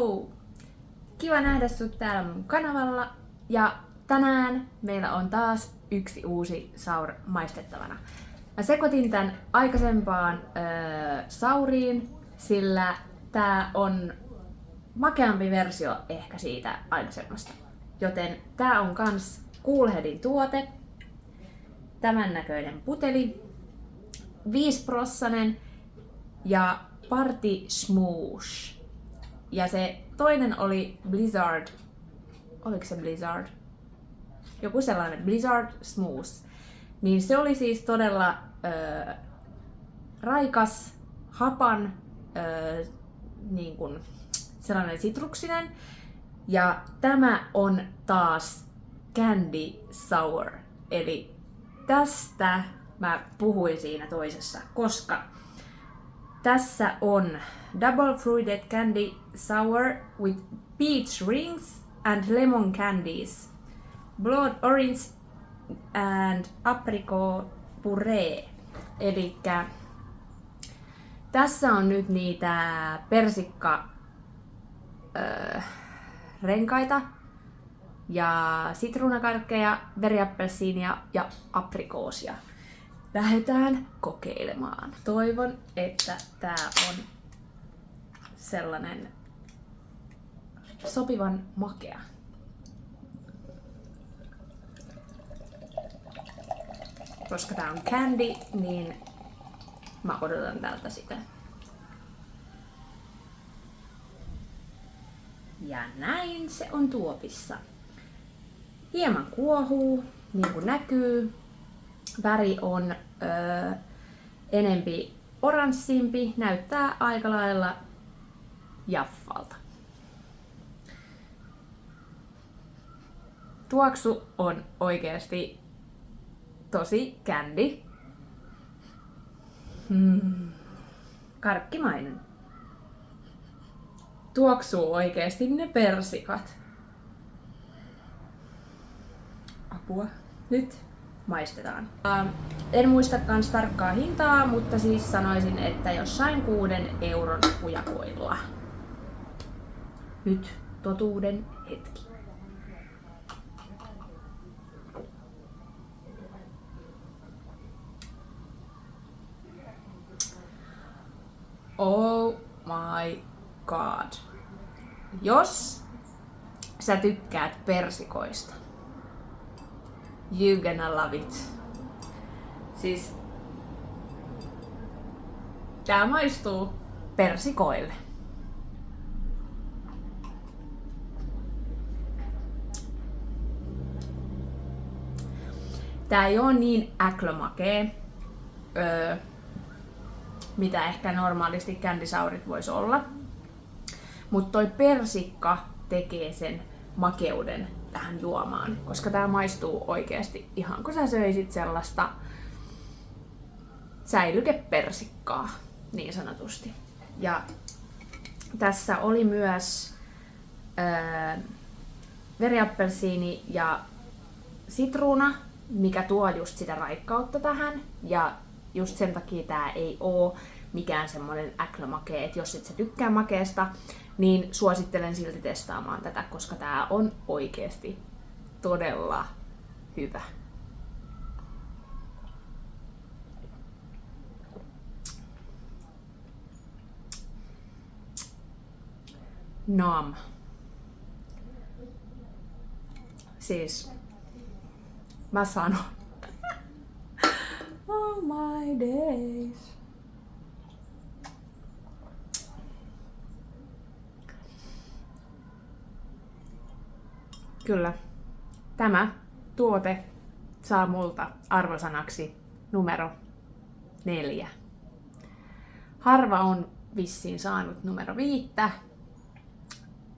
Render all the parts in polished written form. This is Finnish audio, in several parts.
Hello! Kiva nähdä sut täällä mun kanavalla ja tänään meillä on taas yksi uusi Sour maistettavana. Mä sekoitin tän aikaisempaan Souriin, sillä tää on makeampi versio ehkä siitä aikaisemmasta. Joten tää on kans Coolheadin tuote. Tämän näköinen puteli. 5% ja Party Smoosh. Ja se toinen oli Blizzard. Oliko se Blizzard? Joku sellainen Blizzard Smooth. Niin se oli siis todella raikas, hapan, niin kuin sellainen sitruksinen. Ja tämä on taas Candy Sour. Eli tästä mä puhuin siinä toisessa, koska tässä on Double Fruited Candy Sour with peach rings and lemon candies, blood orange and apricot puree. Elikkä tässä on nyt niitä persikka renkaita ja sitruunakarkkeja, veriappelsiinia ja aprikoosia. Lähdetään kokeilemaan. Toivon, että tää on sellainen sopivan makea. Koska tää on candy, niin mä odotan tältä sitä. Ja näin se on tuopissa. Hieman kuohuu, niin kuin näkyy. Väri on enempi oranssimpi, näyttää aika lailla jaffalta. Tuoksu on oikeasti tosi candy. Karkkimainen. Tuoksuu oikeasti ne persikat. Apua. Nyt maistetaan. En muista kans tarkkaa hintaa, mutta siis sanoisin, että jossain 6 euron hujakoilla. Nyt totuuden hetki. Oh my god. Jos sä tykkäät persikoista, you gonna love it. Siis tää maistuu persikoille. Tää ei oo niin äklömakee, mitä ehkä normaalisti candy sourit vois olla. Mut toi persikka tekee sen makeuden tähän juomaan, koska tää maistuu oikeesti ihan kun sä söisit sellaista säilykepersikkaa, niin sanotusti. Ja tässä oli myös veriappelsiini ja sitruuna, mikä tuo just sitä raikkautta tähän. Ja just sen takia tää ei oo mikään semmonen äklömakee, että jos et sä tykkää makeesta, niin suosittelen silti testaamaan tätä, koska tää on oikeesti todella hyvä. Nam. Siis mä sanon. Oh my days. Kyllä, tämä tuote saa multa arvosanaksi numero 4. Harva on vissiin saanut numero 5.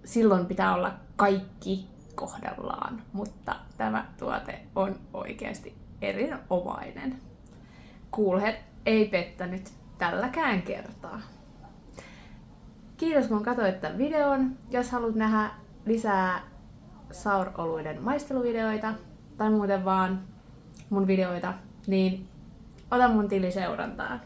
Silloin pitää olla kaikki kohdallaan, mutta tämä tuote on oikeasti erinomainen. Coolhead ei pettänyt tälläkään kertaa. Kiitos kun katsoit tämän videon. Jos haluat nähdä lisää Sour-oluiden maisteluvideoita tai muuten vaan mun videoita, niin ota mun tili seurantaan.